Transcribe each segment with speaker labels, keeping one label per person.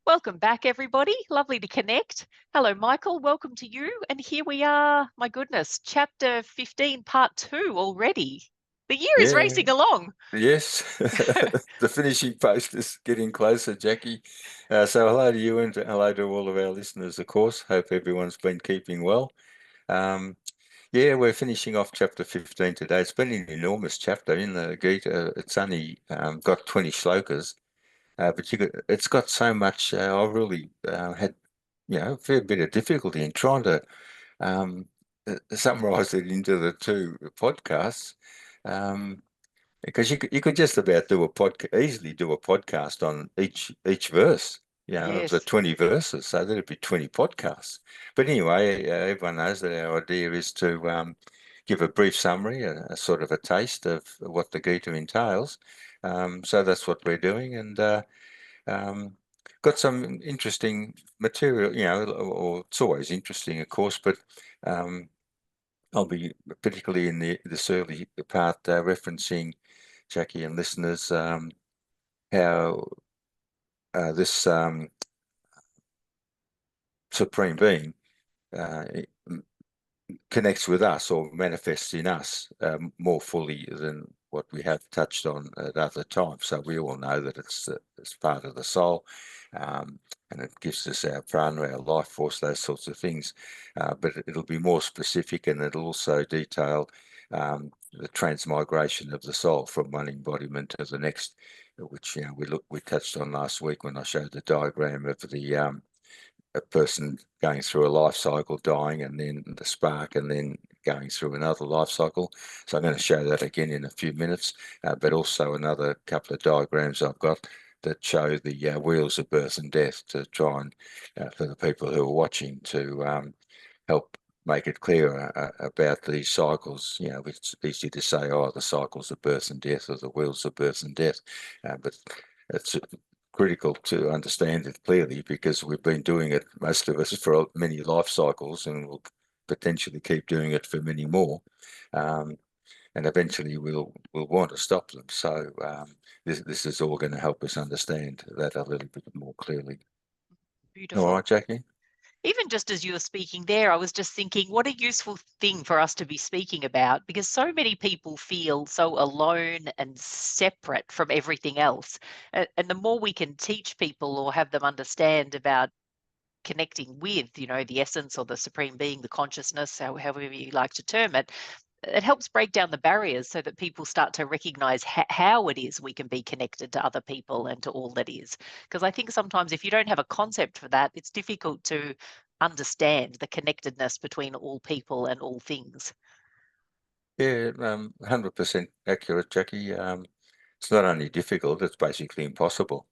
Speaker 1: Welcome back, everybody. Lovely to connect. Hello, Michael. Welcome to you. And here we are. My goodness, chapter 15, part 2 already. The year is
Speaker 2: Yeah,
Speaker 1: racing along.
Speaker 2: yes. The finishing post is getting closer, Jackie. So hello to you and hello to all of our listeners, of course. Hope everyone's been keeping well. Um, yeah, we're finishing off chapter 15 today. It's been an enormous chapter in the Gita. It's only got 20 shlokas, but it's got so much. I really had, a fair bit of difficulty in trying to um, summarize it into the two podcasts. Um, because you could just about do a podcast, easily do a podcast on each verse, of the
Speaker 1: Yes.
Speaker 2: 20 verses. So that'd be 20 podcasts. But anyway, everyone knows that our idea is to give a brief summary, a sort of a taste of what the Gita entails. So that's what we're doing, and um, got some interesting material, or it's always interesting, of course, but um, I'll be particularly in this early part referencing Jackie and listeners, how this supreme being uh, connects with us or manifests in us more fully than what we have touched on at other times. So we all know that it's part of the soul, and it gives us our prana, our life force, those sorts of things. But it'll be more specific, and it'll also detail the transmigration of the soul from one embodiment to the next, which we touched on last week when I showed the diagram of the a person going through a life cycle, dying, and then the spark, and then going through another life cycle. So I'm going to show that again in a few minutes, but also another couple of diagrams I've got that show the wheels of birth and death to try and, for the people who are watching, to help make it clearer about these cycles. It's easy to say, oh, the cycles of birth and death, or the wheels of birth and death, but it's critical to understand it clearly, because we've been doing it, most of us, for many life cycles, and will potentially keep doing it for many more. And eventually we'll want to stop them. So this is all going to help us understand that a little bit more clearly. All
Speaker 1: Beautiful.
Speaker 2: right, Jackie?
Speaker 1: Even just as you were speaking there, I was just thinking what a useful thing for us to be speaking about, because so many people feel so alone and separate from everything else. And the more we can teach people or have them understand about connecting with, the essence or the supreme being, the consciousness, however you like to term it, it helps break down the barriers so that people start to recognize how it is we can be connected to other people and to all that is. Because I think sometimes if you don't have a concept for that, it's difficult to understand the connectedness between all people and all things.
Speaker 2: Yeah, 100% accurate, Jackie. It's not only difficult, it's basically impossible.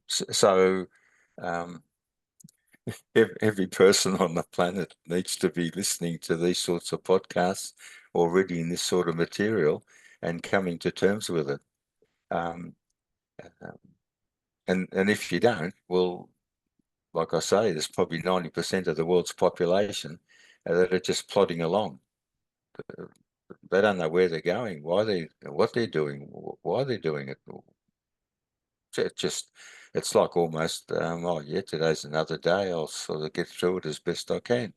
Speaker 2: So um, every person on the planet needs to be listening to these sorts of podcasts or reading this sort of material and coming to terms with it. Um, um, and if you don't, well, like I say, there's probably 90% of the world's population that are just plodding along. They don't know where they're going, what they're doing, why they're doing it. It's like almost, oh yeah, today's another day. I'll sort of get through it as best I can.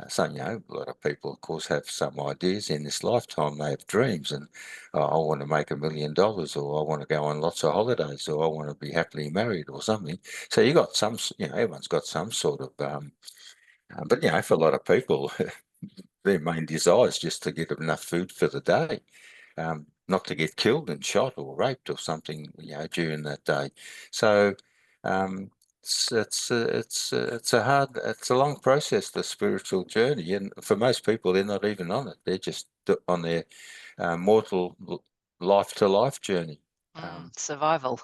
Speaker 2: So, a lot of people, of course, have some ideas in this lifetime. They have dreams, and oh, I want to make $1 million, or I want to go on lots of holidays, or I want to be happily married, or something. So you got some, everyone's got some sort of, but for a lot of people, their main desire is just to get enough food for the day, not to get killed and shot or raped or something, during that day. So um, it's a long process, the spiritual journey, and for most people, they're not even on it. They're just on their mortal life to life journey. Um,
Speaker 1: Survival.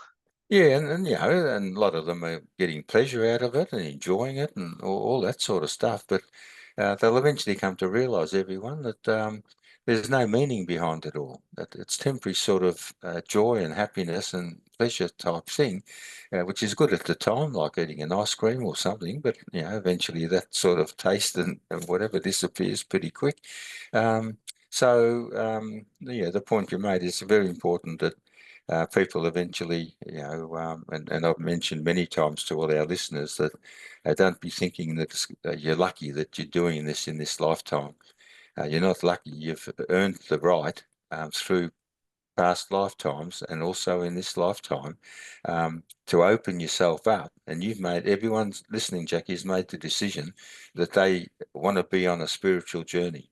Speaker 2: yeah, and a lot of them are getting pleasure out of it and enjoying it and all that sort of stuff. But they'll eventually come to realise, everyone, that there's no meaning behind it all. That it's temporary sort of joy and happiness and pleasure type thing, which is good at the time, like eating an ice cream or something. But eventually that sort of taste and whatever disappears pretty quick. The point you made is very important, that people eventually, and I've mentioned many times to all our listeners that don't be thinking that you're lucky that you're doing this in this lifetime. You're not lucky. You've earned the right through past lifetimes and also in this lifetime to open yourself up. And everyone listening, Jackie, has made the decision that they want to be on a spiritual journey.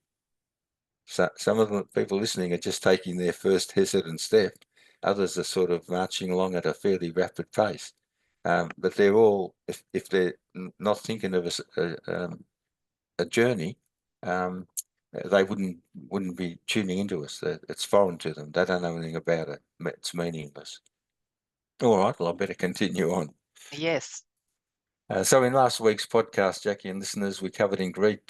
Speaker 2: So some of the people listening are just taking their first hesitant step. Others are sort of marching along at a fairly rapid pace. But they're all, if they're not thinking of a journey, they wouldn't be tuning into us. It's foreign to them. They don't know anything about it. It's meaningless. All right, well, I better continue on.
Speaker 1: Yes.
Speaker 2: So in last week's podcast, Jackie and listeners, we covered in great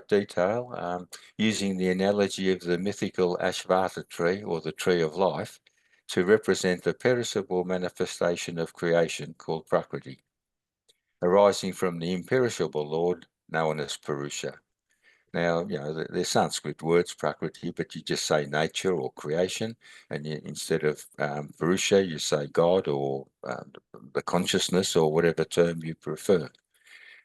Speaker 2: detail using the analogy of the mythical Ashvata tree, or the tree of life, to represent the perishable manifestation of creation called Prakriti, arising from the imperishable Lord known as Purusha. Now, they're Sanskrit words, Prakriti, but you just say nature or creation, and instead of Purusha, you say God or the consciousness or whatever term you prefer.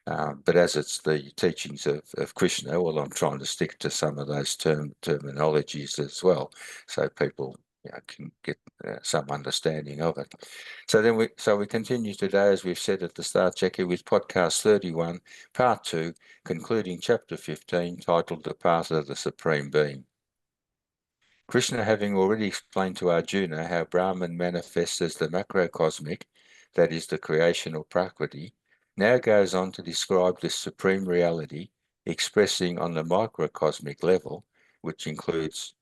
Speaker 2: But as it's the teachings of Krishna, well, I'm trying to stick to some of those terminologies as well, so people can get some understanding of it. So we continue today, as we've said at the start, Jackie, with podcast 31, part 2, concluding chapter 15, titled The Path of the Supreme Being. Krishna, having already explained to Arjuna how Brahman manifests as the macrocosmic, that is the creation or Prakriti, now goes on to describe this supreme reality expressing on the microcosmic level, which includes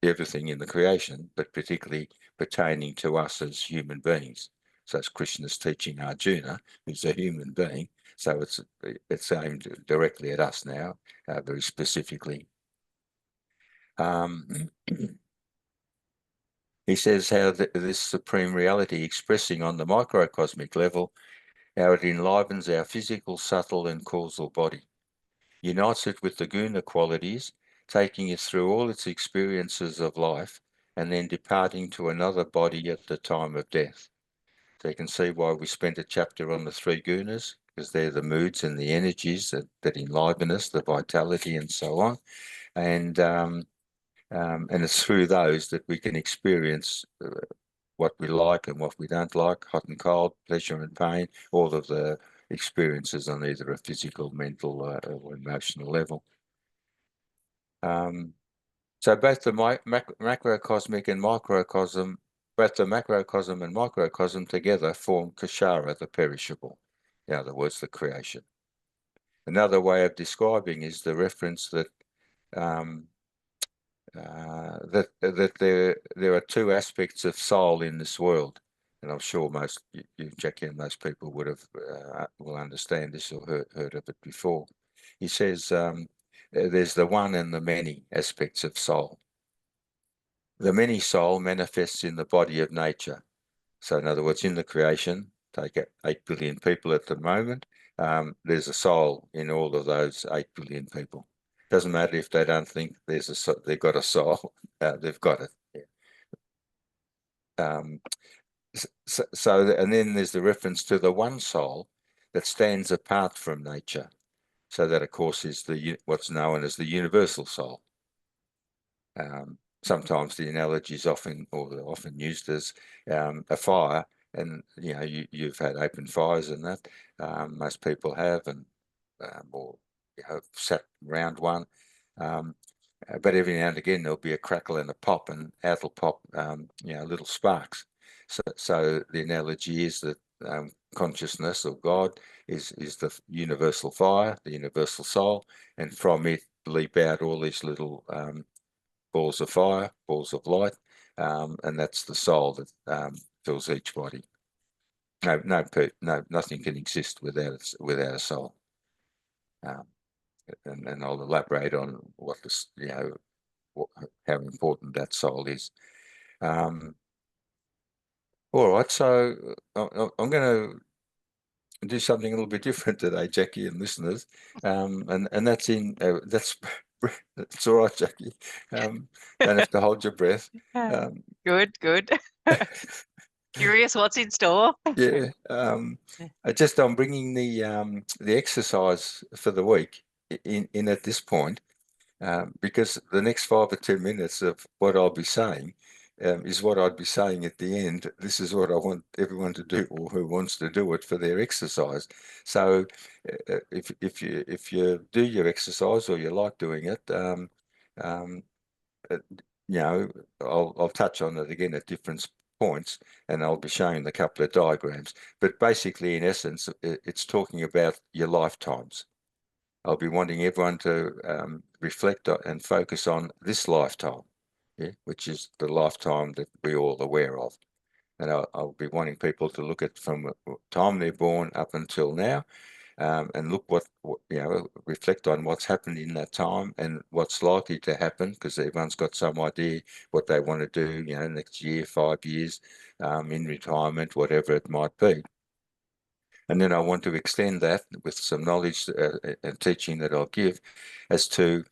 Speaker 2: everything in the creation, but particularly pertaining to us as human beings. So it's Krishna's teaching Arjuna, who's a human being. So it's aimed directly at us now, very specifically. He says how this supreme reality expressing on the microcosmic level, how it enlivens our physical, subtle and causal body, unites it with the guna qualities, taking it through all its experiences of life, and then departing to another body at the time of death. So you can see why we spent a chapter on the three gunas, because they're the moods and the energies that enliven us, the vitality and so on. And it's through those that we can experience what we like and what we don't like, hot and cold, pleasure and pain, all of the experiences on either a physical, mental, or emotional level. So both the macrocosmic and microcosm, both the macrocosm and microcosm together form Kshara, the perishable. In other words, the creation. Another way of describing is the reference that that there are two aspects of soul in this world, and I'm sure most you, Jackie, and most people will understand this or heard of it before. He says there's the one and the many aspects of soul. The many soul manifests in the body of nature. So in other words, in the creation, take 8 billion people at the moment, there's a soul in all of those 8 billion people. Doesn't matter if they don't think they've got a soul, they've got it. And then there's the reference to the one soul that stands apart from nature. So that, of course, is what's known as the universal soul. Sometimes the analogy is often used as a fire, and you've had open fires and that most people have, and or sat around one. But every now and again there'll be a crackle and a pop, and out will pop little sparks. So the analogy is that consciousness or God is the universal fire, the universal soul, and from it leap out all these little balls of fire, balls of light, and that's the soul that fills each body. Nothing can exist without a soul. And I'll elaborate on what this, how important that soul is. All right, so I'm going to do something a little bit different today, Jackie and listeners, and that's It's all right, Jackie. Don't have to hold your breath.
Speaker 1: Good, good. Curious what's in store?
Speaker 2: Yeah. I'm bringing the exercise for the week in at this point, because the next 5 or 10 minutes of what I'll be saying is what I'd be saying at the end. This is what I want everyone to do, or who wants to do it, for their exercise. So if you do your exercise, or you like doing it, um, uh, I'll touch on it again at different points, and I'll be showing a couple of diagrams. But basically, in essence, it's talking about your lifetimes. I'll be wanting everyone to reflect and focus on this lifetime, yeah, which is the lifetime that we're all aware of. And I'll be wanting people to look at from the time they're born up until now, and look reflect on what's happened in that time and what's likely to happen, because everyone's got some idea what they want to do, next year, 5 years, in retirement, whatever it might be. And then I want to extend that with some knowledge and teaching that I'll give as to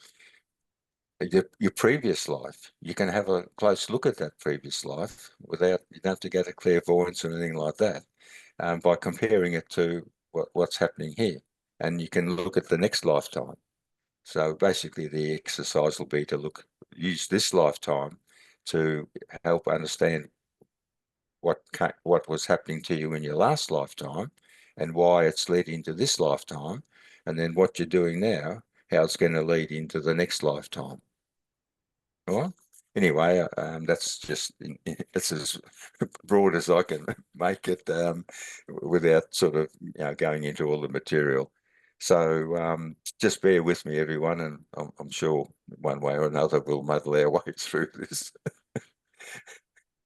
Speaker 2: your previous life. You can have a close look at that previous life without, you don't have to get a clairvoyance or anything like that, by comparing it to what's happening here. And you can look at the next lifetime. So basically the exercise will be to use this lifetime to help understand what was happening to you in your last lifetime and why it's led into this lifetime, and then what you're doing now, how it's going to lead into the next lifetime. All right. Anyway, that's just it's as broad as I can make it, without sort of going into all the material. So just bear with me, everyone, and I'm sure one way or another we'll muddle our way through this.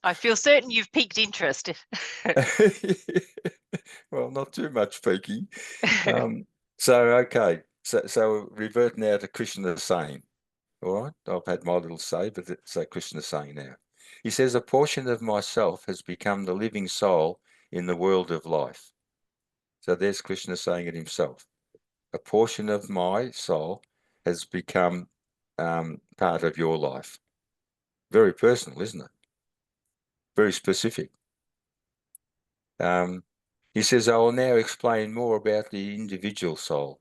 Speaker 1: I feel certain you've piqued interest.
Speaker 2: Well, not too much peeking. Okay. So revert now to Krishna's saying. All right, I've had my little say, but so Krishna's saying now. He says, a portion of myself has become the living soul in the world of life. So there's Krishna saying it himself. A portion of my soul has become part of your life. Very personal, isn't it? Very specific. He says, I will now explain more about the individual soul.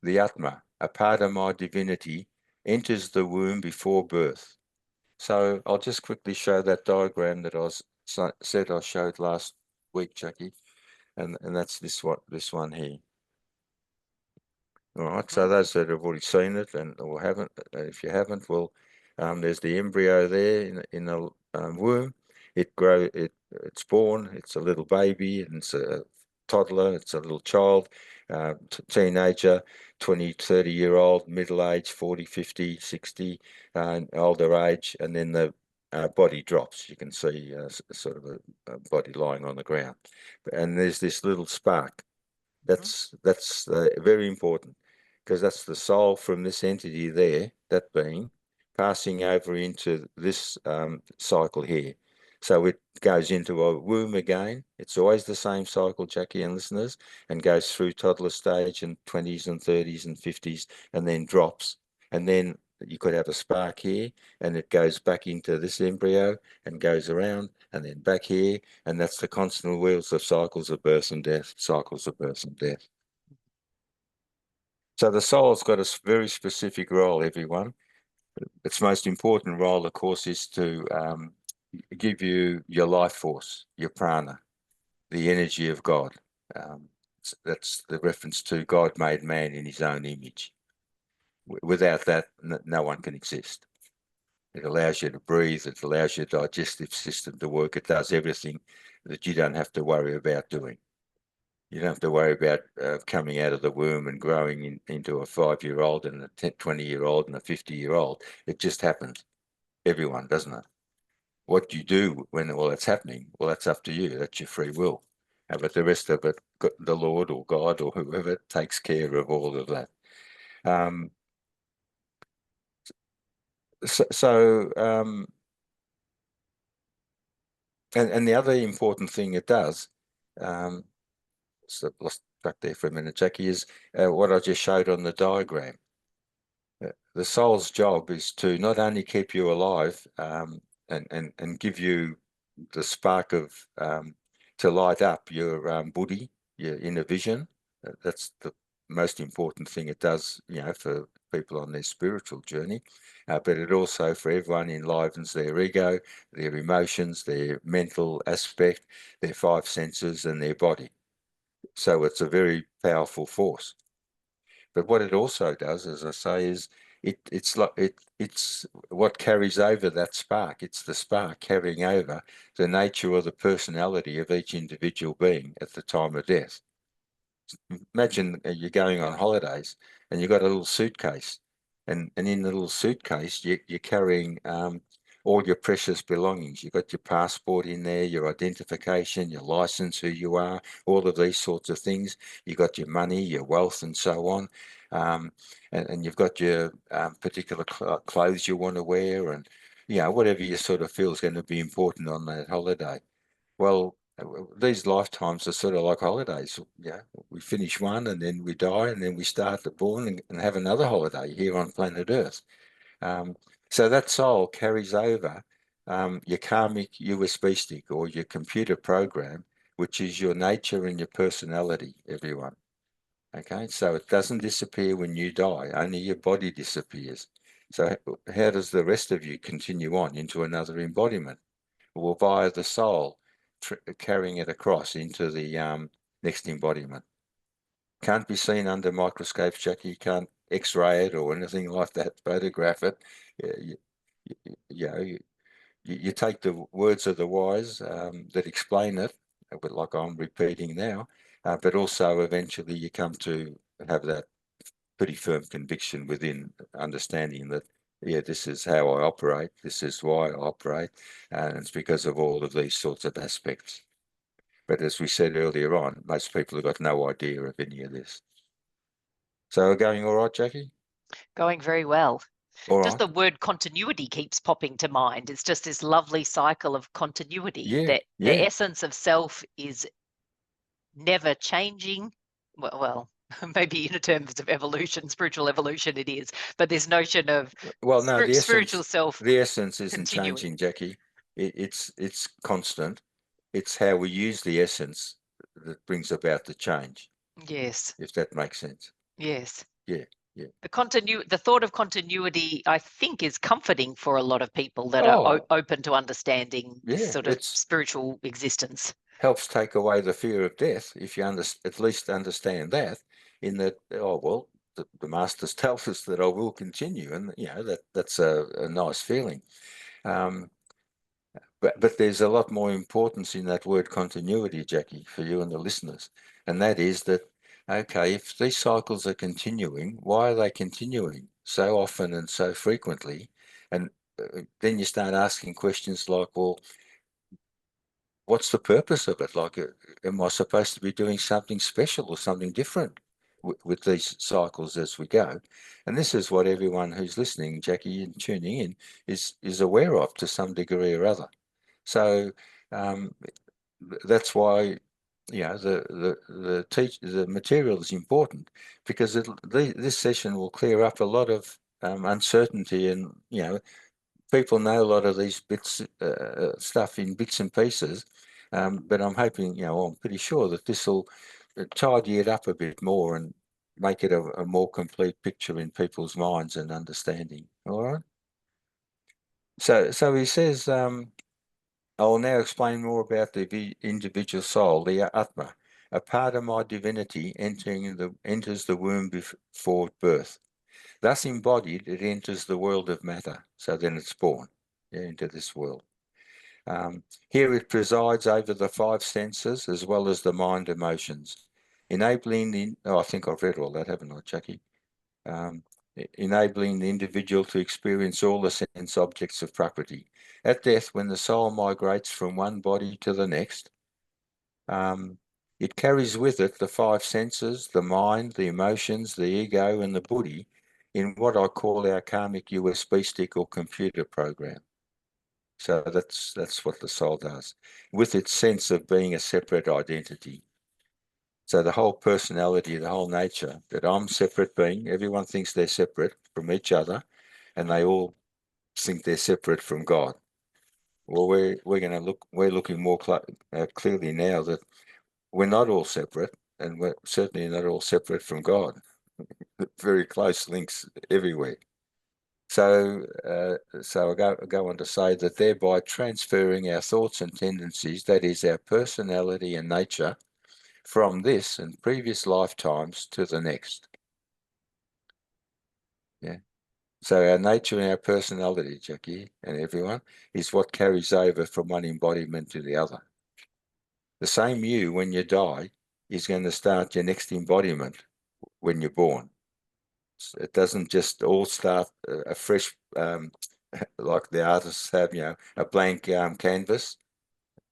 Speaker 2: The Atma, a part of my divinity, enters the womb before birth. So I'll just quickly show that diagram that said I showed last week, Jackie, and that's this one here. All right, so those that have already seen it or haven't, if you haven't, well, there's the embryo there in the womb. It's born. It's a little baby, and it's a toddler. It's a little child, teenager, 20, 30-year-old, middle age, 40, 50, 60, older age, and then the body drops. You can see sort of a body lying on the ground, and there's this little spark. That's very important, because that's the soul from this entity there, that being, passing over into this cycle here. So it goes into a womb again. It's always the same cycle, Jackie and listeners, and goes through toddler stage and 20s and 30s and 50s, and then drops. And then you could have a spark here, and it goes back into this embryo and goes around and then back here. And that's the constant wheels of cycles of birth and death, cycles of birth and death. So the soul's got a very specific role, everyone. Its most important role, of course, is to give you your life force, your prana, the energy of God. That's the reference to God made man in his own image. Without that, no one can exist. It allows you to breathe. It allows your digestive system to work. It does everything that you don't have to worry about doing. You don't have to worry about coming out of the womb and growing into a 5-year-old and a 20-year-old and a 50-year-old. It just happens. Everyone, doesn't it? What you do when all that's happening, well, that's up to you. That's your free will. But the rest of it, the Lord or God or whoever takes care of all of that. And the other important thing it does, so lost track there for a minute, Jackie, is what I just showed on the diagram. The soul's job is to not only keep you alive and give you the spark of to light up your buddhi, your inner vision. That's the most important thing it does, for people on their spiritual journey. But it also, for everyone, enlivens their ego, their emotions, their mental aspect, their five senses, and their body. So it's a very powerful force. But what it also does, as I say, is it's what carries over that spark. It's the spark carrying over the nature or the personality of each individual being at the time of death. Imagine you're going on holidays and you've got a little suitcase, and in the little suitcase you're carrying all your precious belongings. You've got your passport in there, your identification, your license, who you are, all of these sorts of things. You've got your money, your wealth, and so on. And you've got your particular clothes you want to wear, and whatever you sort of feel is going to be important on that holiday. Well, these lifetimes are sort of like holidays. We finish one and then we die, and then we start to born and have another holiday here on planet Earth. So that soul carries over your karmic USB stick or your computer program, which is your nature and your personality, everyone. Okay, so it doesn't disappear when you die, only your body disappears. So how does the rest of you continue on into another embodiment? Well, via the soul, carrying it across into the next embodiment. Can't be seen under microscopes, Jackie. You can't X-ray it or anything like that, photograph it. You take the words of the wise that explain it, but like I'm repeating now, but also eventually you come to have that pretty firm conviction within understanding that, this is how I operate, this is why I operate, and it's because of all of these sorts of aspects. But as we said earlier on, most people have got no idea of any of this. So going all right, Jackie?
Speaker 1: Going very well.
Speaker 2: All
Speaker 1: Just
Speaker 2: right.
Speaker 1: the word continuity keeps popping to mind. It's just this lovely cycle of continuity,
Speaker 2: Yeah,
Speaker 1: that the
Speaker 2: yeah.
Speaker 1: essence of self is never changing. Well, maybe in terms of evolution, spiritual evolution, it is, but this notion of
Speaker 2: Well, no,
Speaker 1: spiritual self
Speaker 2: the essence isn't
Speaker 1: continuing.
Speaker 2: changing, Jackie. It's constant. It's how we use the essence that brings about the change,
Speaker 1: Yes,
Speaker 2: if that makes sense.
Speaker 1: yes.
Speaker 2: Yeah, yeah.
Speaker 1: The thought of continuity, I think, is comforting for a lot of people that are
Speaker 2: Oh,
Speaker 1: open to understanding this
Speaker 2: yeah.
Speaker 1: sort of
Speaker 2: It's
Speaker 1: spiritual existence.
Speaker 2: helps take away the fear of death if you at least understand that. In that, oh well, the masters tell us that I will continue, and that's a nice feeling. Um, but there's a lot more importance in that word continuity, Jackie, for you and the listeners, and that is that, okay, if these cycles are continuing, why are they continuing so often and so frequently? And then you start asking questions like, well, what's the purpose of it? Like, am I supposed to be doing something special or something different with these cycles as we go? And this is what everyone who's listening, Jackie, and tuning in is aware of to some degree or other. So that's why the material is important, because this session will clear up a lot of uncertainty, and people know a lot of these bits stuff in bits and pieces, but I'm hoping, I'm pretty sure that this will tidy it up a bit more and make it a more complete picture in people's minds and understanding. All right. So he says, I will now explain more about the individual soul, the Atma, a part of my divinity enters the womb before birth. Thus embodied, it enters the world of matter. So then it's born into this world. Here it presides over the five senses as well as the mind emotions, enabling I think I've read all that, haven't I, Jackie? Enabling the individual to experience all the sense objects of Prakriti. At death, when the soul migrates from one body to the next, it carries with it the five senses, the mind, the emotions, the ego, and the buddhi in what I call our karmic USB stick or computer program. So that's what the soul does, with its sense of being a separate identity. So the whole personality, the whole nature, that I'm separate being, everyone thinks they're separate, from each other, and they all think they're separate from God. Well, we're looking more clearly now that we're not all separate, and we're certainly not all separate from God. Very close links everywhere. So, I go on to say that thereby transferring our thoughts and tendencies, that is our personality and nature, from this and previous lifetimes to the next. Yeah. So our nature and our personality, Jackie and everyone, is what carries over from one embodiment to the other. The same you, when you die, is going to start your next embodiment when you're born. It doesn't just all start a fresh, like the artists have, a blank canvas.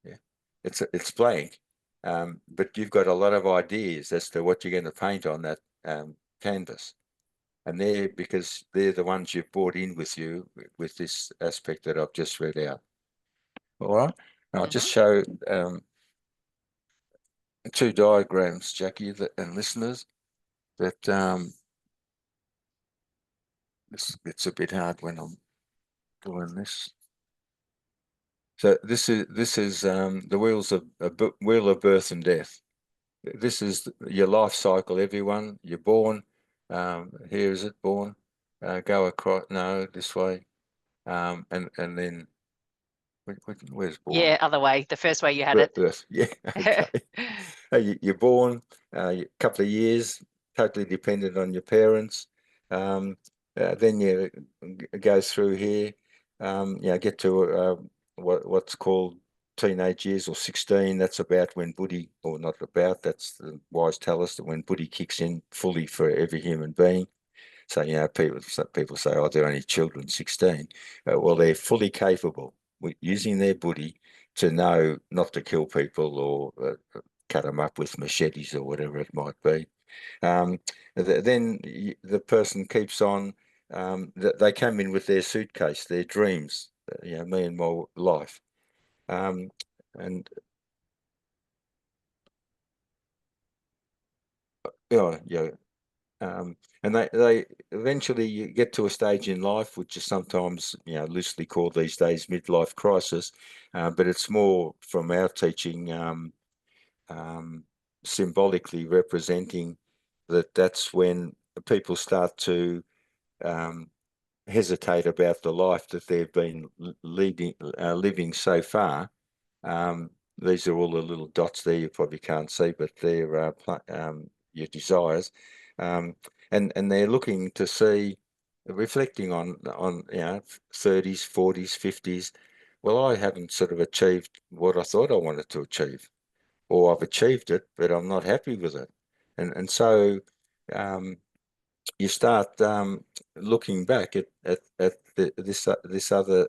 Speaker 2: Yeah, it's blank, but you've got a lot of ideas as to what you're going to paint on that canvas, and because they're the ones you've brought in with you with this aspect that I've just read out. All right, I'll just show two diagrams, Jackie and listeners, that it's a bit hard when I'm doing this. So this is the wheel of birth and death. This is your life cycle, everyone. You're born. Here is it, born. Go across. No, this way. And then where's born?
Speaker 1: Yeah, other way. The first way you had it.
Speaker 2: Birth. Yeah. Okay. You're born. A couple of years, totally dependent on your parents. Then you go through here. Get to what's called teenage years, or 16. That's about when buddhi, or not about, that's the wise tell us that when buddhi kicks in fully for every human being. So, people say, oh, they're only children, 16. Well, they're fully capable using their buddhi to know not to kill people or cut them up with machetes or whatever it might be. Then the person keeps on. They come in with their suitcase, their dreams, me and my life. And and they eventually you get to a stage in life which is sometimes loosely called these days midlife crisis, but it's more from our teaching symbolically representing that's when people start to hesitate about the life that they've been living so far. These are all the little dots there you probably can't see, but they're your desires, and they're looking to see, reflecting on 30s, 40s, 50s. Well, I haven't sort of achieved what I thought I wanted to achieve, or I've achieved it, but I'm not happy with it, and so you start looking back at this other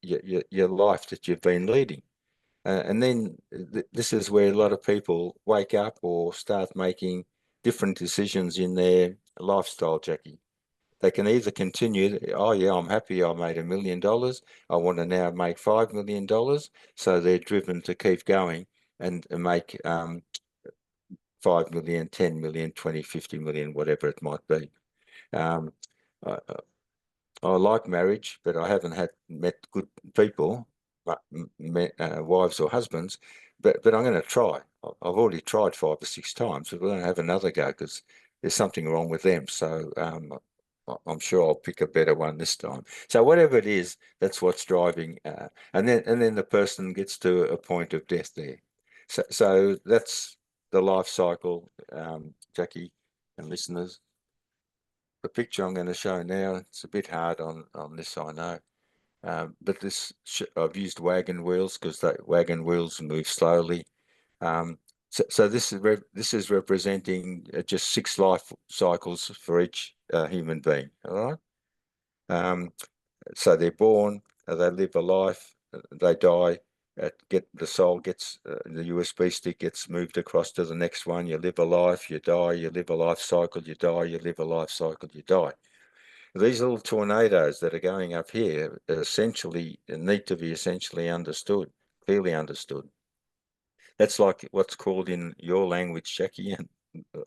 Speaker 2: your life that you've been leading. And then this is where a lot of people wake up or start making different decisions in their lifestyle, Jackie. They can either continue, oh yeah, I'm happy I made $1 million. I want to now make $5 million. So they're driven to keep going and make 5 million, 10 million, 20, 50 million, whatever it might be. I, I like marriage, but I haven't met good people, wives or husbands. But I'm going to try. I've already tried 5 or 6 times, but we're going to have another go because there's something wrong with them. So I'm sure I'll pick a better one this time. So whatever it is, that's what's driving. And then the person gets to a point of death there. So that's the life cycle, Jackie and listeners. The picture I'm going to show now, it's a bit hard on this, I know. But I've used wagon wheels because the wagon wheels move slowly. So this is representing just 6 life cycles for each human being. All right. So they're born, they live a life, they die. The soul gets the USB stick gets moved across to the next one. You live a life, you die. You live a life cycle, you die. You live a life cycle, you die. These little tornadoes that are going up here essentially need to be essentially clearly understood. That's like what's called in your language, Jackie, and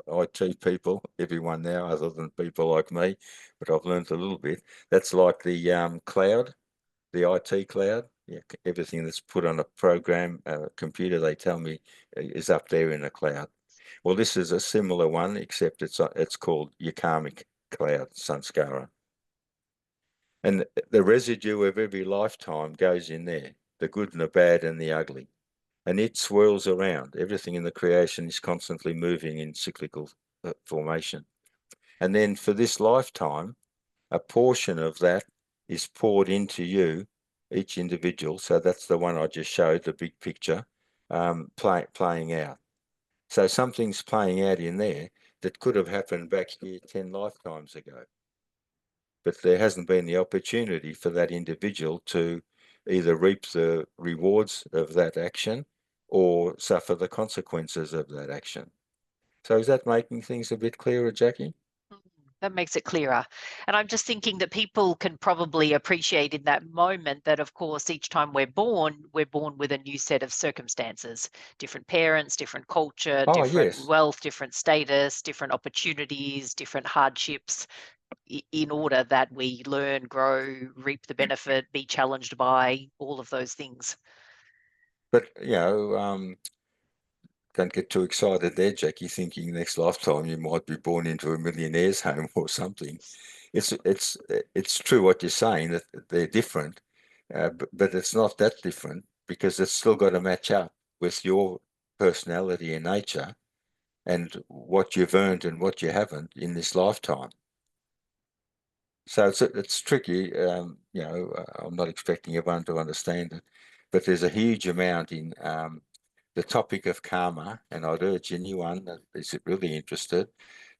Speaker 2: IT people, everyone now, other than people like me, but I've learned a little bit. That's like the cloud, the IT cloud. Yeah, everything that's put on a program, computer, they tell me is up there in the cloud. Well, this is a similar one, except it's called your karmic cloud, sanskara. And the residue of every lifetime goes in there, the good and the bad and the ugly. And it swirls around. Everything in the creation is constantly moving in cyclical formation. And then for this lifetime, a portion of that is poured into you, each individual. So that's the one I just showed, the big picture, playing out. So something's playing out in there that could have happened back here 10 lifetimes ago. But there hasn't been the opportunity for that individual to either reap the rewards of that action or suffer the consequences of that action. So is that making things a bit clearer, Jackie?
Speaker 1: That makes it clearer. And I'm just thinking that people can probably appreciate in that moment that, of course, each time we're born with a new set of circumstances, different parents, different culture,
Speaker 2: Oh,
Speaker 1: different
Speaker 2: yes.
Speaker 1: wealth, different status, different opportunities, different hardships, in order that we learn, grow, reap the benefit, be challenged by all of those things.
Speaker 2: But, don't get too excited there, Jackie, thinking next lifetime you might be born into a millionaire's home or something. It's true what you're saying, that they're different, but it's not that different because it's still got to match up with your personality and nature and what you've earned and what you haven't in this lifetime. So it's tricky. I'm not expecting everyone to understand it, but there's a huge amount in the topic of karma, and I'd urge anyone that is really interested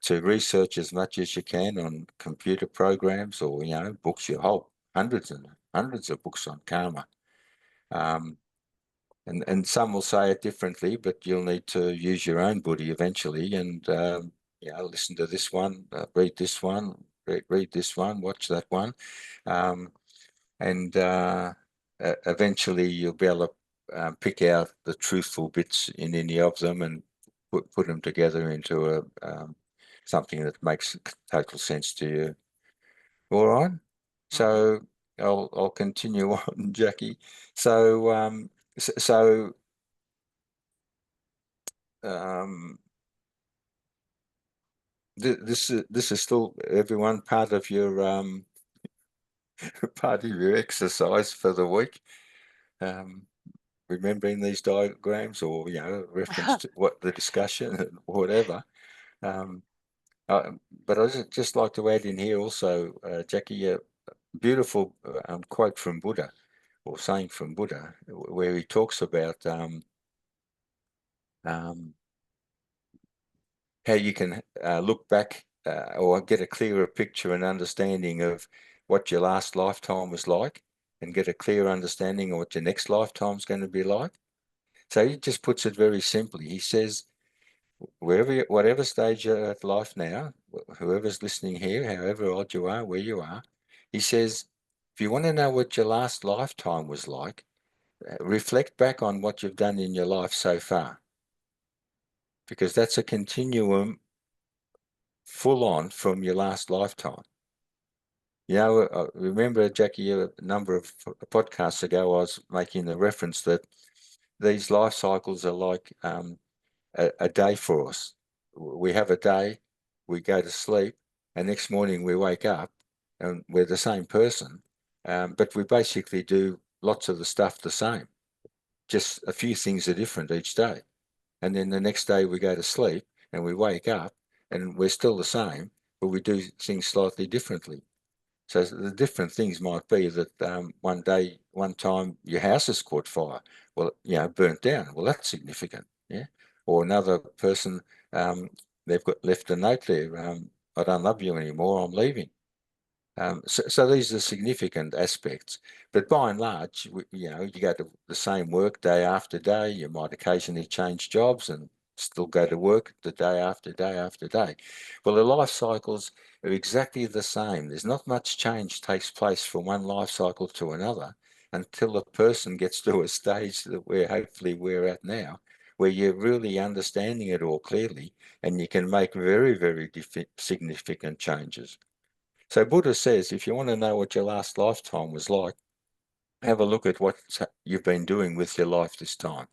Speaker 2: to research as much as you can on computer programs or books. You hold hundreds and hundreds of books on karma. And some will say it differently, but you'll need to use your own buddhi eventually and listen to this one, read this one, read this one, watch that one, and eventually you'll be able to pick out the truthful bits in any of them and put them together into something that makes total sense to you. All right. So I'll continue on, Jackie. So this is still, everyone, part of your part of your exercise for the week. Remembering these diagrams, or reference to what the discussion and whatever. But I'd just like to add in here also, Jackie, a beautiful quote from Buddha, or saying from Buddha, where he talks about how you can look back or get a clearer picture and understanding of what your last lifetime was like, and get a clear understanding of what your next lifetime is going to be like. So he just puts it very simply. He says, whatever stage you're at life now, whoever's listening here, however old you are, where you are, he says, if you want to know what your last lifetime was like, reflect back on what you've done in your life so far, because that's a continuum full on from your last lifetime. Remember, Jackie, a number of podcasts ago, I was making the reference that these life cycles are like a day for us. We have a day, we go to sleep, and next morning we wake up and we're the same person, but we basically do lots of the stuff the same. Just a few things are different each day. And then the next day we go to sleep and we wake up and we're still the same, but we do things slightly differently. So the different things might be that one time your house has caught fire, well, burnt down. Well, that's significant, yeah. Or another person, they've got left a note there. I don't love you anymore. I'm leaving. So these are significant aspects, but by and large, you go to the same work day after day. You might occasionally change jobs and still go to work the day after day after day. Well, the life cycles are exactly the same. There's not much change takes place from one life cycle to another until a person gets to a stage that hopefully we're at now, where you're really understanding it all clearly and you can make very, very significant changes. So Buddha says, if you want to know what your last lifetime was like, have a look at what you've been doing with your life this time.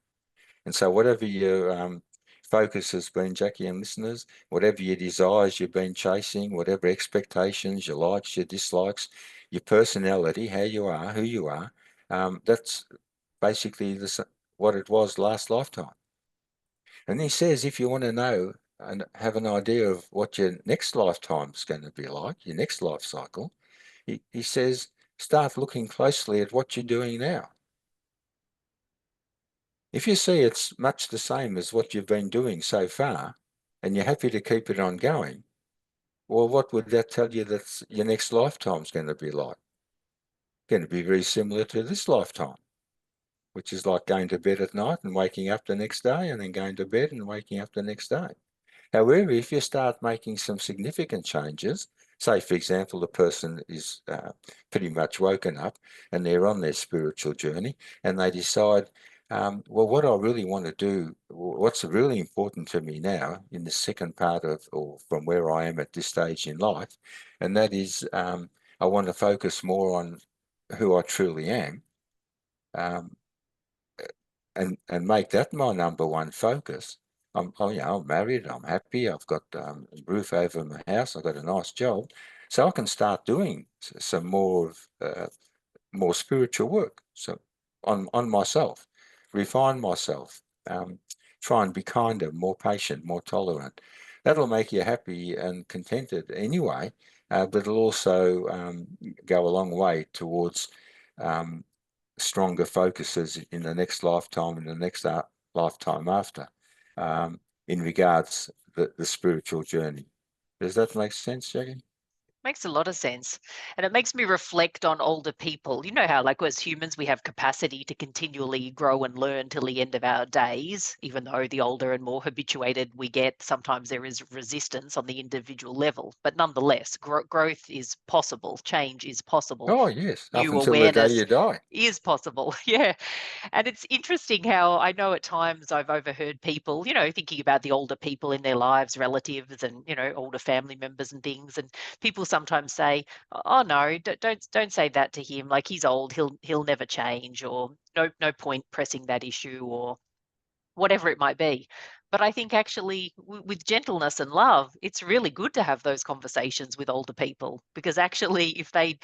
Speaker 2: And so whatever your focus has been, Jackie and listeners, whatever your desires you've been chasing, whatever expectations, your likes, your dislikes, your personality, how you are, who you are, that's basically what it was last lifetime. And he says, if you want to know and have an idea of what your next lifetime is going to be like, your next life cycle, he says, start looking closely at what you're doing now. If you see it's much the same as what you've been doing so far, and you're happy to keep it on going, well, what would that tell you that your next lifetime's going to be like? Going to be very similar to this lifetime, which is like going to bed at night and waking up the next day, and then going to bed and waking up the next day. However, if you start making some significant changes, say, for example, the person is pretty much woken up and they're on their spiritual journey and they decide, well, what I really want to do, what's really important to me now in the second part of, or from where I am at this stage in life, and that is I want to focus more on who I truly am, and make that my number one focus. I'm married, I'm happy, I've got a roof over my house, I've got a nice job, so I can start doing some more spiritual work. So on myself, refine myself, try and be kinder, more patient, more tolerant. That'll make you happy and contented anyway, but it'll also go a long way towards stronger focuses in the next lifetime and the next lifetime after, in regards the spiritual journey. Does that make sense, Jackie?
Speaker 1: Makes a lot of sense. And it makes me reflect on older people. You know how, like, as humans, we have capacity to continually grow and learn till the end of our days, even though the older and more habituated we get, sometimes there is resistance on the individual level. But nonetheless, growth is possible, change is possible,
Speaker 2: Oh, yes, up
Speaker 1: new
Speaker 2: until the day
Speaker 1: awareness
Speaker 2: you die.
Speaker 1: is possible. Yeah. And it's interesting how I know at times I've overheard people, thinking about the older people in their lives, relatives and, older family members and things. And people sometimes say, "Oh no, don't say that to him. Like, he's old, he'll never change," or no point pressing that issue, or whatever it might be. But I think actually with gentleness and love, it's really good to have those conversations with older people, because actually if they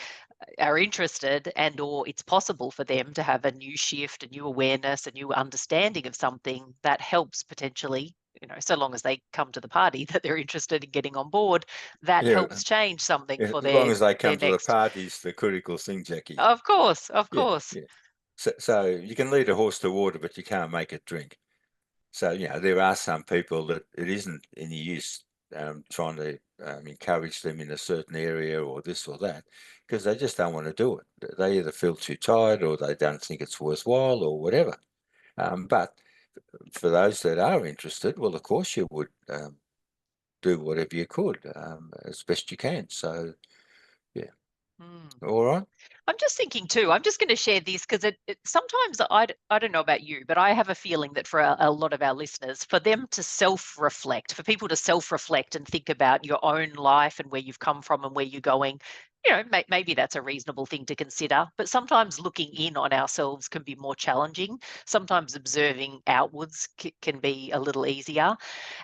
Speaker 1: are interested and or it's possible for them to have a new shift, a new awareness, a new understanding of something, that helps potentially, so long as they come to the party that they're interested in getting on board, that
Speaker 2: Yeah,
Speaker 1: helps change something
Speaker 2: as
Speaker 1: for
Speaker 2: long as they
Speaker 1: their
Speaker 2: come to the
Speaker 1: next.
Speaker 2: party's the critical thing, Jackie.
Speaker 1: Of course, of
Speaker 2: Yeah,
Speaker 1: course.
Speaker 2: yeah. So you can lead a horse to water, but you can't make it drink. So, there are some people that it isn't any use trying to encourage them in a certain area or this or that, because they just don't want to do it. They either feel too tired or they don't think it's worthwhile or whatever. But for those that are interested, well, of course you would do whatever you could as best you can. So, yeah.
Speaker 1: Mm.
Speaker 2: All right.
Speaker 1: I'm just thinking too, I'm just going to share this because sometimes I don't know about you, but I have a feeling that for a lot of our listeners, for them to self-reflect, for people to self-reflect and think about your own life and where you've come from and where you're going, maybe that's a reasonable thing to consider. But sometimes looking in on ourselves can be more challenging. Sometimes observing outwards can be a little easier.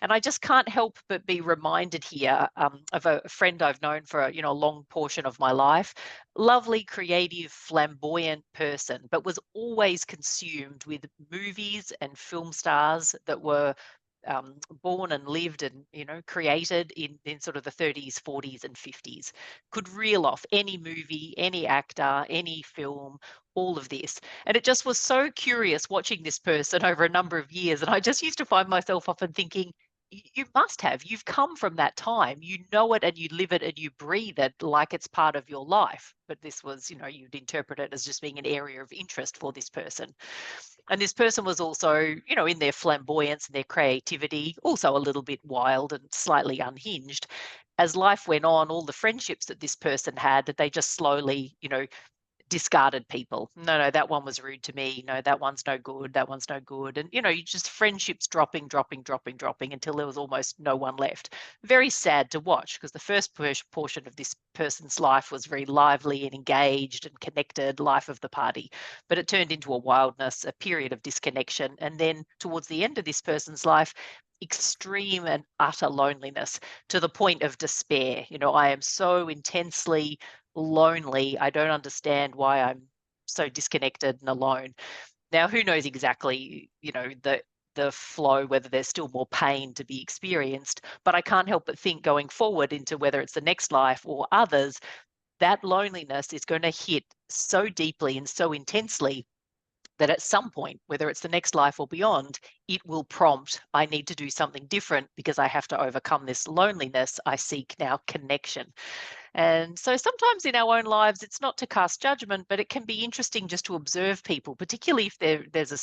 Speaker 1: And I just can't help but be reminded here of a friend I've known for a long portion of my life. Lovely, creative, flamboyant person, but was always consumed with movies and film stars that were born and lived and created in sort of the 30s, 40s and 50s. Could reel off any movie, any actor, any film, all of this. And it just was so curious watching this person over a number of years. And I just used to find myself often thinking, you must have. You've come from that time. You know it and you live it and you breathe it like it's part of your life. But this was, you'd interpret it as just being an area of interest for this person. And this person was also, in their flamboyance and their creativity, also a little bit wild and slightly unhinged. As life went on, all the friendships that this person had, that they just slowly, discarded people. No, that one was rude to me. No, that one's no good. That one's no good. And, you just friendships dropping until there was almost no one left. Very sad to watch, because the first portion of this person's life was very lively and engaged and connected, life of the party. But it turned into a wildness, a period of disconnection. And then towards the end of this person's life, extreme and utter loneliness, to the point of despair. I am so intensely lonely. I don't understand why I'm so disconnected and alone. Now, who knows exactly, the flow, whether there's still more pain to be experienced, but I can't help but think, going forward into whether it's the next life or others, that loneliness is going to hit so deeply and so intensely that at some point, whether it's the next life or beyond, it will prompt, I need to do something different because I have to overcome this loneliness. I seek now connection. And so sometimes in our own lives, it's not to cast judgment, but it can be interesting just to observe people, particularly if there's a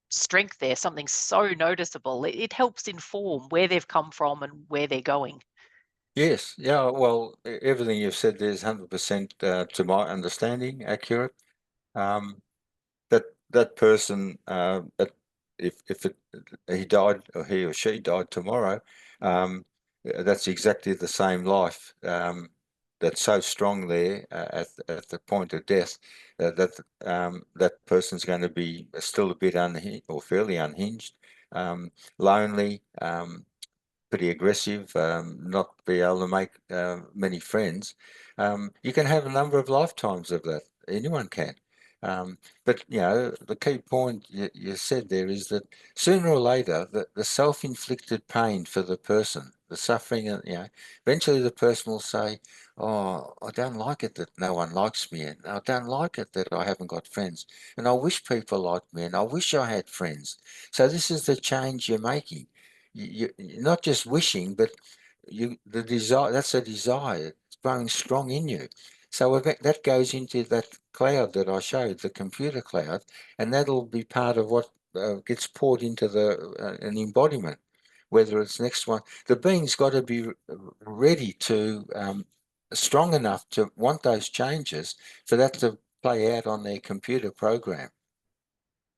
Speaker 1: strength there, something so noticeable. It helps inform where they've come from and where they're going.
Speaker 2: Yes, yeah, well, everything you've said there is 100% to my understanding accurate. Um, that person, if he died, or he or she died tomorrow, that's exactly the same life that's so strong there at the point of death, that person's going to be still a bit unhinged, or fairly unhinged, lonely, pretty aggressive, not be able to make many friends. You can have a number of lifetimes of that. Anyone can. But, the key point you said there is that sooner or later, the self-inflicted pain for the person, the suffering, eventually the person will say, oh, I don't like it that no one likes me, and I don't like it that I haven't got friends, and I wish people liked me, and I wish I had friends. So this is the change you're making. You're not just wishing, but the desire, that's a desire. It's growing strong in you. So that goes into that cloud that I showed, the computer cloud, and that'll be part of what gets poured into an embodiment, whether it's next one. The being's got to be ready to, strong enough to want those changes for that to play out on their computer program.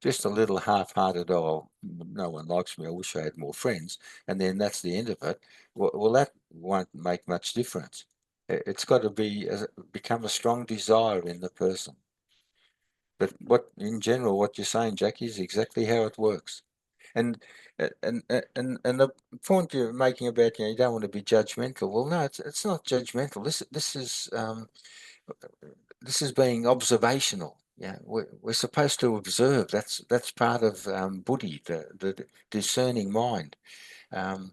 Speaker 2: Just a little half-hearted, oh, no one likes me, I wish I had more friends, and then that's the end of it. Well, that won't make much difference. It's got to become a strong desire in the person. But in general, what you're saying, Jackie, is exactly how it works. And and the point you're making about, you don't want to be judgmental. Well, no, it's not judgmental. This is being observational. Yeah, we're supposed to observe. That's part of buddhi, the discerning mind. Um,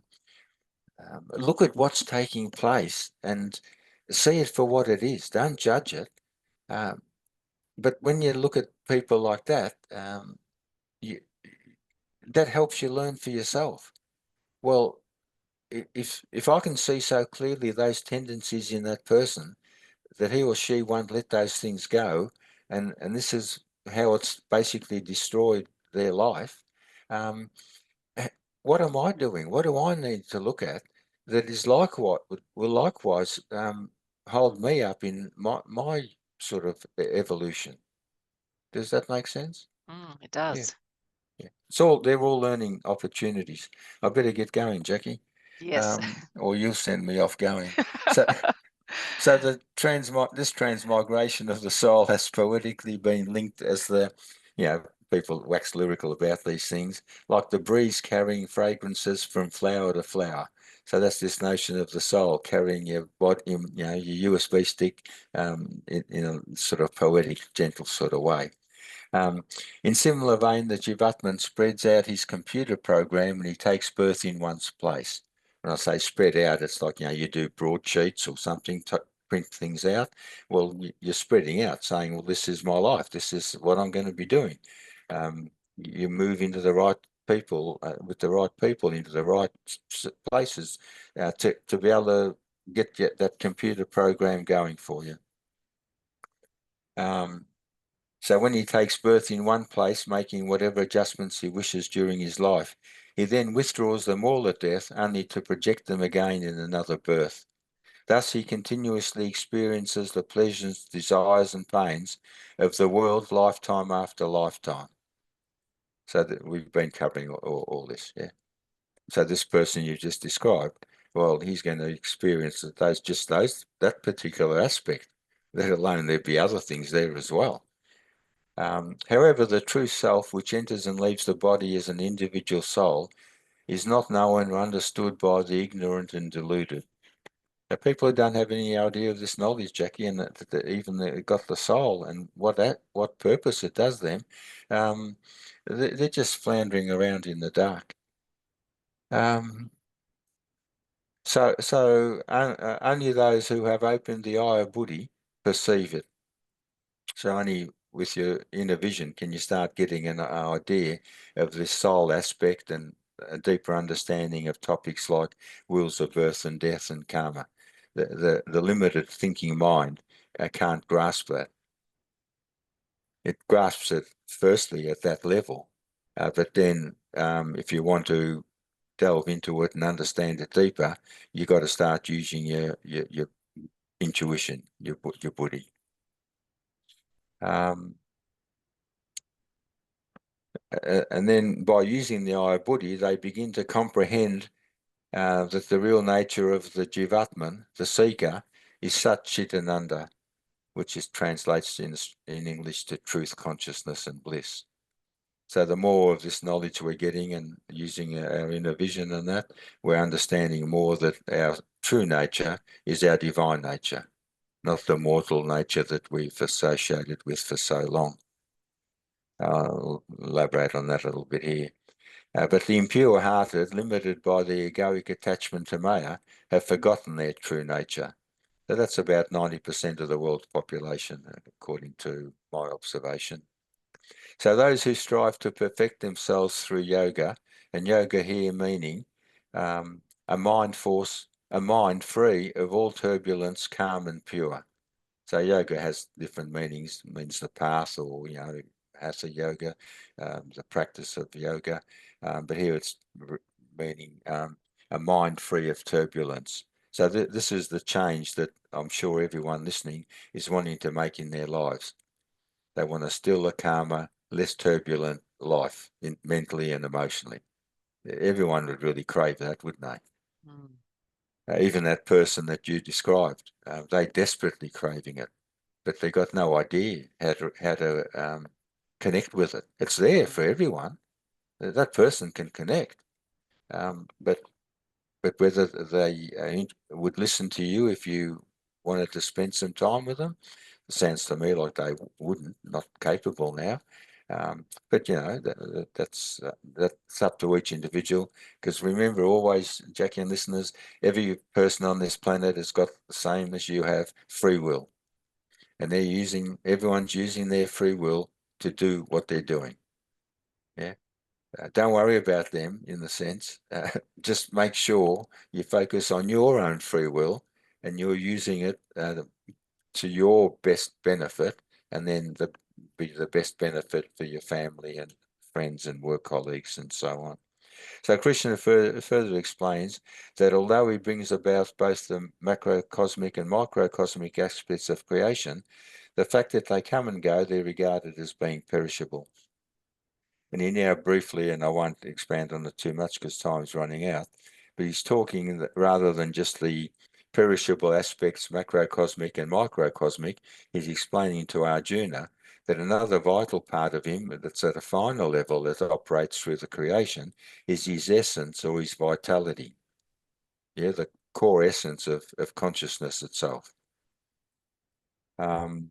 Speaker 2: Look at what's taking place and see it for what it is. Don't judge it. But when you look at people like that, you, that helps you learn for yourself. Well, if I can see so clearly those tendencies in that person, that he or she won't let those things go, and this is how it's basically destroyed their life. Um, what am I doing? What do I need to look at that is likewise will likewise hold me up in my sort of evolution? Does that make sense?
Speaker 1: It
Speaker 2: Yeah,
Speaker 1: does.
Speaker 2: yeah. They're all learning opportunities. I better get going, Jackie,
Speaker 1: Yes.
Speaker 2: or you'll send me off going. So. So this transmigration of the soul has poetically been linked as people wax lyrical about these things, like the breeze carrying fragrances from flower to flower. So that's this notion of the soul carrying your your USB stick, in a sort of poetic, gentle sort of way. In similar vein, the Jivatman spreads out his computer program and he takes birth in one's place. When I say spread out, it's like, you do broadsheets or something to print things out. Well, you're spreading out, saying, well, this is my life. This is what I'm going to be doing. You move into the right people, with the right people, into the right places, to be able to get that computer program going for you. So when he takes birth in one place, making whatever adjustments he wishes during his life, he then withdraws them all at death, only to project them again in another birth. Thus he continuously experiences the pleasures, desires and pains of the world lifetime after lifetime. So that we've been covering all this, yeah. So this person you just described, well, he's going to experience that particular aspect, let alone there'd be other things there as well. However, the true self, which enters and leaves the body as an individual soul, is not known or understood by the ignorant and deluded. Now, people who don't have any idea of this knowledge, Jackie, and that even they've got the soul and what purpose it does them, they're just floundering around in the dark. So only those who have opened the eye of Buddhi perceive it. So only with your inner vision can you start getting an idea of this soul aspect and a deeper understanding of topics like wheels of birth and death and karma. The limited thinking mind can't grasp that. It grasps it firstly at that level, but then if you want to delve into it and understand it deeper, you got to start using your intuition, your buddhi. And then by using the eye of buddhi, they begin to comprehend that the real nature of the jivatman, the seeker, is Sat Chit Ananda, which translates in English to truth, consciousness, and bliss. So the more of this knowledge we're getting and using our inner vision and that, we're understanding more that our true nature is our divine nature, not the mortal nature that we've associated with for so long. I'll elaborate on that a little bit here. But the impure-hearted, limited by the egoic attachment to Maya, have forgotten their true nature. So that's about 90% of the world's population, according to my observation. So those who strive to perfect themselves through yoga, and yoga here meaning a mind free of all turbulence, calm and pure. So yoga has different meanings. It means the path, or hatha yoga, the practice of yoga. But here it's meaning a mind free of turbulence. So this is the change that I'm sure everyone listening is wanting to make in their lives. They want a stiller, calmer, less turbulent life, mentally and emotionally. Everyone would really crave that, wouldn't they? Even that person that you described, they desperately craving it, but they got no idea how to connect with it. It's there for everyone. That person can connect, but whether they would listen to you if you wanted to spend some time with them, it sounds to me like they wouldn't, not capable now. But that's up to each individual. Because remember, always, Jackie and listeners, every person on this planet has got the same as you have, free will, and everyone's using their free will to do what they're doing. Yeah. Don't worry about them in the sense, just make sure you focus on your own free will and you're using it to your best benefit, and then be the best benefit for your family and friends and work colleagues and so on. So Krishna further explains that although he brings about both the macrocosmic and microcosmic aspects of creation, the fact that they come and go, they're regarded as being perishable. And he now briefly, and I won't expand on it too much because time's running out, but he's talking that rather than just the perishable aspects, macrocosmic and microcosmic, he's explaining to Arjuna that another vital part of him that's at a final level that operates through the creation is his essence or his vitality. Yeah, the core essence of consciousness itself. And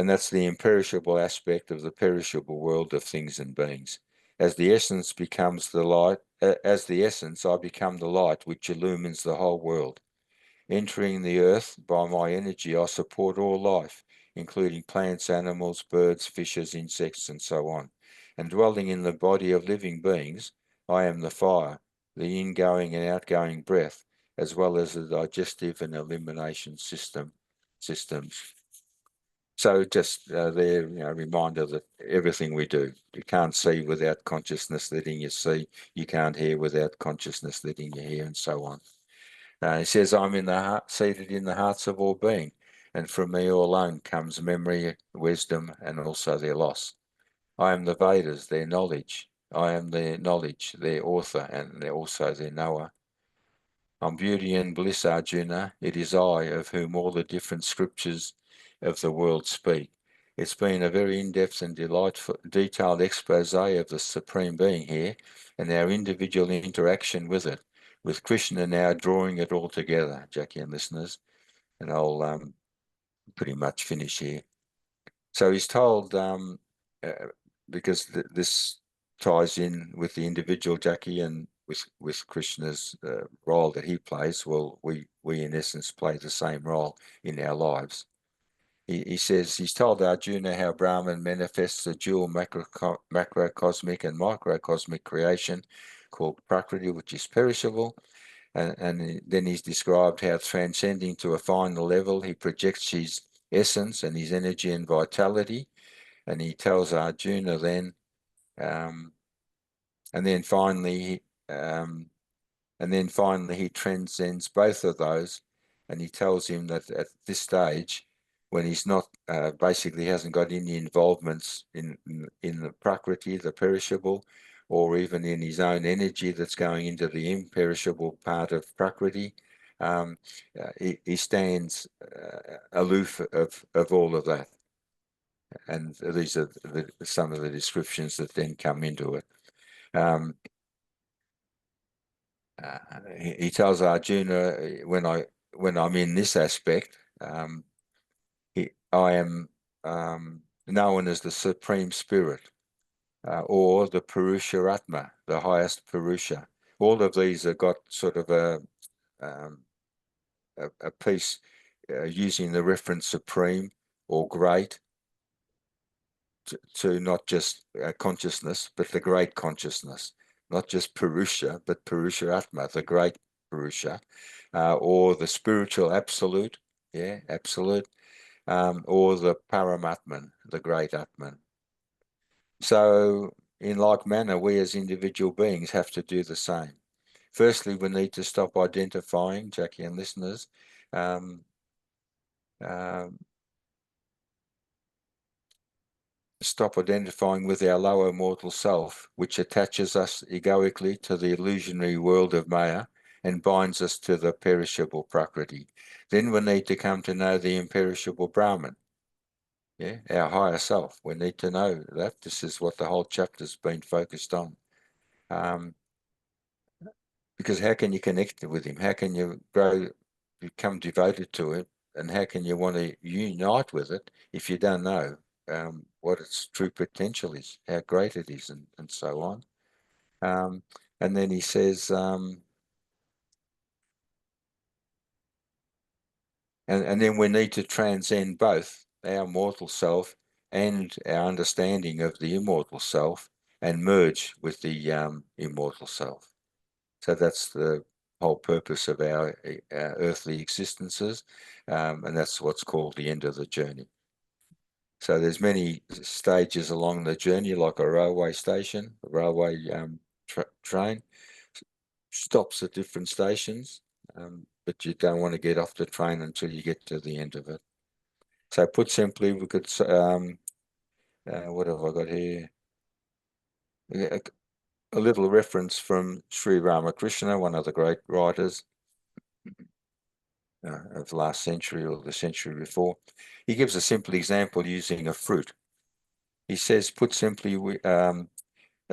Speaker 2: that's the imperishable aspect of the perishable world of things and beings. As the essence becomes the light, as the essence, I become the light which illumines the whole world. Entering the earth by my energy, I support all life, including plants, animals, birds, fishes, insects, and so on. And dwelling in the body of living beings, I am the fire, the ingoing and outgoing breath, as well as the digestive and elimination systems. So just there, reminder that everything we do, you can't see without consciousness letting you see, you can't hear without consciousness letting you hear, and so on. He says, I'm in the heart, seated in the hearts of all being, and from me alone comes memory, wisdom, and also their loss. I am the Vedas, their knowledge. I am their knowledge, their author, and also their knower. I'm beauty and bliss, Arjuna. It is I of whom all the different scriptures of the world speak. It's been a very in-depth and delightful, detailed expose of the Supreme Being here and our individual interaction with it, with Krishna now drawing it all together, Jackie and listeners. And I'll pretty much finish here. So he's told, because this ties in with the individual, Jackie, and with Krishna's role that he plays. Well, we in essence play the same role in our lives. He says he's told Arjuna how Brahman manifests a dual macrocosmic and microcosmic creation called Prakriti, which is perishable. And then he's described how transcending to a final level, he projects his essence and his energy and vitality. And he tells Arjuna then, and then finally he transcends both of those, and he tells him that at this stage, when he's not basically hasn't got any involvements in the Prakriti, the perishable, or even in his own energy that's going into the imperishable part of Prakriti, he stands aloof of all of that. And these are some of the descriptions that then come into it. He tells Arjuna, when I'm in this aspect, I am known as the Supreme Spirit, or the Purusha Atma, the highest Purusha. All of these have got sort of a piece using the reference supreme or great to not just consciousness, but the great consciousness. Not just Purusha, but Purusha Atma, the great Purusha, or the spiritual absolute, absolute, or the Paramatman, the great Atman. So in like manner, we as individual beings have to do the same. Firstly, we need to stop identifying, Jackie and listeners, stop identifying with our lower mortal self, which attaches us egoically to the illusionary world of Maya and binds us to the perishable Prakriti. Then we need to come to know the imperishable Brahman, our higher self. We need to know that. This is what the whole chapter's been focused on. Because how can you connect with him? How can you become devoted to it? And how can you want to unite with it if you don't know what its true potential is, how great it is, and so on. And then he says, and then we need to transcend both our mortal self and our understanding of the immortal self and merge with the immortal self. So that's the whole purpose of our earthly existences, and that's what's called the end of the journey. So there's many stages along the journey, like a railway station, a railway train stops at different stations, but you don't want to get off the train until you get to the end of it. So put simply, we could, what have I got here? A little reference from Sri Ramakrishna, one of the great writers of the last century or the century before. He gives a simple example using a fruit. He says, put simply, a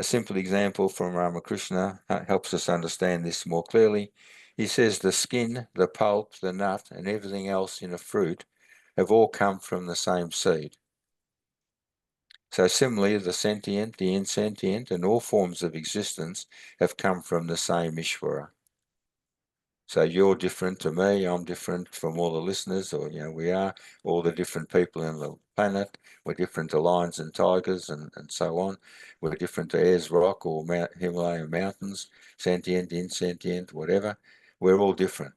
Speaker 2: simple example from Ramakrishna helps us understand this more clearly. He says the skin, the pulp, the nut, and everything else in a fruit have all come from the same seed. So similarly, the sentient, the insentient, and all forms of existence have come from the same Ishvara. So you're different to me, I'm different from all the listeners, or, we are all the different people in the planet. We're different to lions and tigers and so on. We're different to Ayers Rock or Himalayan mountains, sentient, insentient, whatever. We're all different.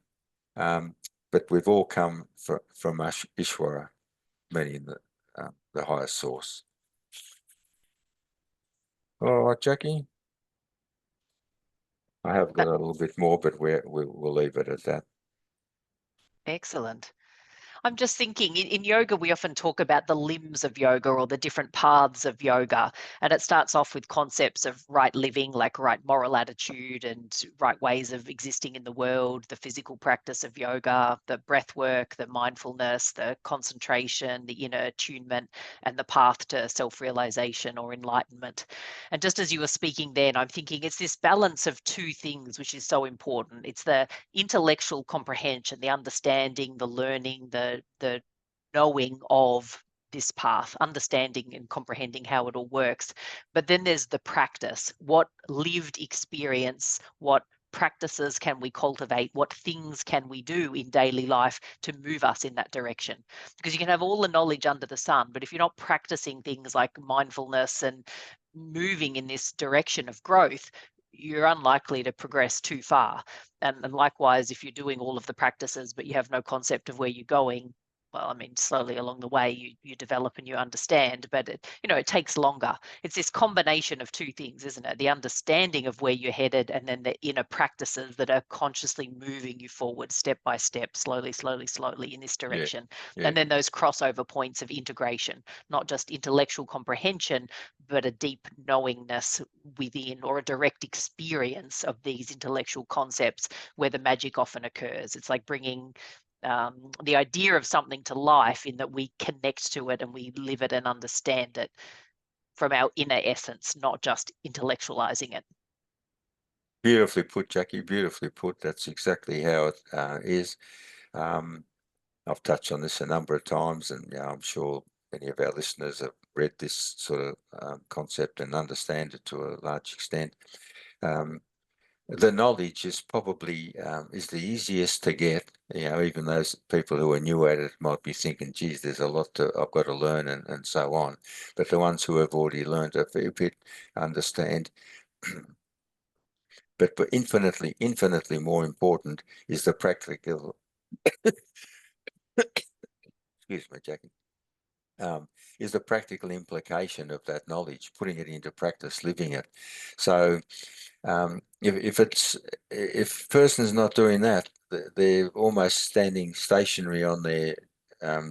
Speaker 2: But we've all come from Ishvara, meaning the highest source. All right, Jackie. I have got a little bit more, but we'll leave it at that.
Speaker 1: Excellent. I'm just thinking in yoga, we often talk about the limbs of yoga or the different paths of yoga. And it starts off with concepts of right living, like right moral attitude and right ways of existing in the world, the physical practice of yoga, the breath work, the mindfulness, the concentration, the inner attunement, and the path to self-realization or enlightenment. And just as you were speaking then, I'm thinking it's this balance of two things, which is so important. It's the intellectual comprehension, the understanding, the learning, the knowing of this path, understanding and comprehending how it all works. But then there's the practice. What lived experience, what practices can we cultivate? What things can we do in daily life to move us in that direction? Because you can have all the knowledge under the sun, but if you're not practicing things like mindfulness and moving in this direction of growth, you're unlikely to progress too far. And likewise, if you're doing all of the practices, but you have no concept of where you're going, well, I mean, slowly along the way, you develop and you understand, but it takes longer. It's this combination of two things, isn't it? The understanding of where you're headed, and then the inner practices that are consciously moving you forward step by step, slowly, slowly, slowly in this
Speaker 2: Yeah,
Speaker 1: direction.
Speaker 2: yeah,
Speaker 1: And then those crossover points of integration, not just intellectual comprehension, but a deep knowingness within, or a direct experience of these intellectual concepts where the magic often occurs. It's like bringing the idea of something to life in that we connect to it and we live it and understand it from our inner essence, not just intellectualizing it.
Speaker 2: beautifully put, Jackie. Beautifully put. That's exactly how it is. I've touched on this a number of times, and I'm sure many of our listeners have read this sort of concept and understand it to a large extent. The knowledge is probably is the easiest to get. Even those people who are new at it might be thinking, geez, there's a lot I've got to learn and so on. But the ones who have already learned a fair bit understand. But infinitely more important is the practical, excuse me, Jackie, is the practical implication of that knowledge, putting it into practice, living it. So if a person's not doing that, they're almost standing stationary on their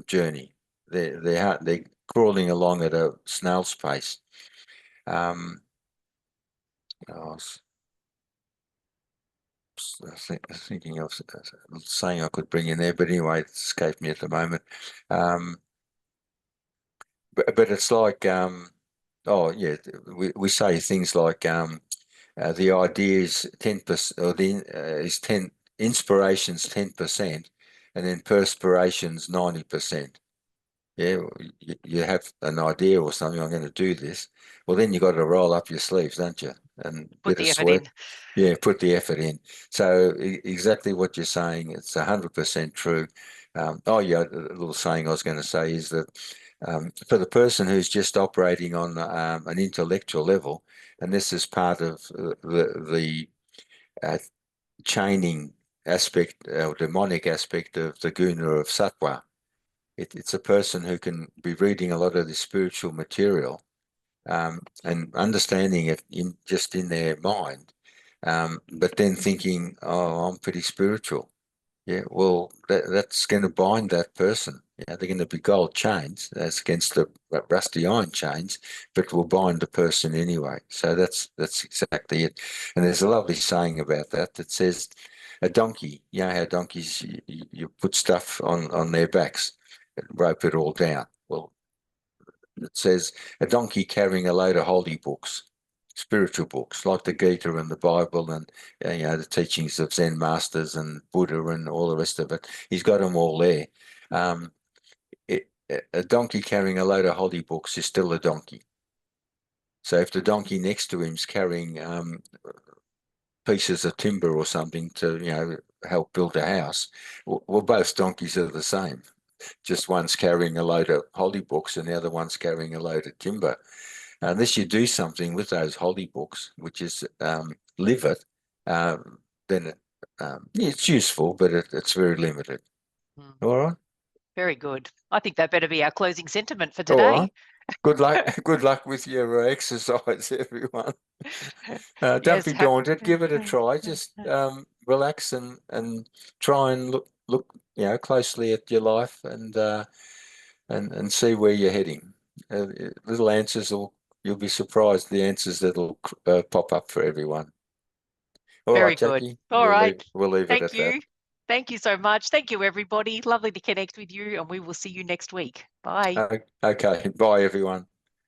Speaker 2: journey. They're crawling along at a snail's pace. Um, I was thinking of saying I could bring in there, but anyway, it escaped me at the moment. But it's like, oh yeah, we say things like the idea is 10%, or is 10 inspirations 10%, and then perspirations 90%. Yeah, you have an idea or something. I'm going to do this. Well, then you got to roll up your sleeves, don't you? And
Speaker 1: Put
Speaker 2: bit of
Speaker 1: the effort
Speaker 2: sweat.
Speaker 1: in.
Speaker 2: Yeah, put the effort in. So exactly what you're saying, it's 100% true. Oh yeah, a little saying I was going to say is that for the person who's just operating on an intellectual level, and this is part of the uh, chaining aspect, or demonic aspect of the guna of sattva. It's a person who can be reading a lot of the spiritual material and understanding it just in their mind, but then thinking, "Oh, I'm pretty spiritual." Yeah, well, that's going to bind that person. Yeah, they're going to be gold chains. That's against the rusty iron chains, but will bind the person anyway. So that's exactly it. And there's a lovely saying about that that says, a donkey. You know how donkeys you put stuff on their backs, rope it all down. Well, it says a donkey carrying a load of holy books, spiritual books like the Gita and the Bible, and the teachings of Zen masters and Buddha and all the rest of it. He's got them all there. Um, a donkey carrying a load of holy books is still a donkey. So if the donkey next to him's carrying pieces of timber or something to help build a house, well, both donkeys are the same. Just one's carrying a load of holy books and the other one's carrying a load of timber. Unless you do something with those holy books, which is live it, then it's useful, but it's very limited.
Speaker 1: Mm,
Speaker 2: All right.
Speaker 1: very good. I think that better be our closing sentiment for
Speaker 2: All right.
Speaker 1: today.
Speaker 2: Good luck. Good luck with your exercise, everyone. Don't
Speaker 1: Yes.
Speaker 2: be daunted. Give it a try. Just relax and try and look, closely at your life and see where you're heading. Little answers, you'll be surprised the answers that'll pop up for everyone. All
Speaker 1: Very
Speaker 2: right,
Speaker 1: good.
Speaker 2: Jackie,
Speaker 1: All right.
Speaker 2: we'll leave it
Speaker 1: Thank
Speaker 2: at that.
Speaker 1: you. Thank you so much. Thank you, everybody. Lovely to connect with you, and we will see you next week. Bye.
Speaker 2: Okay, bye everyone.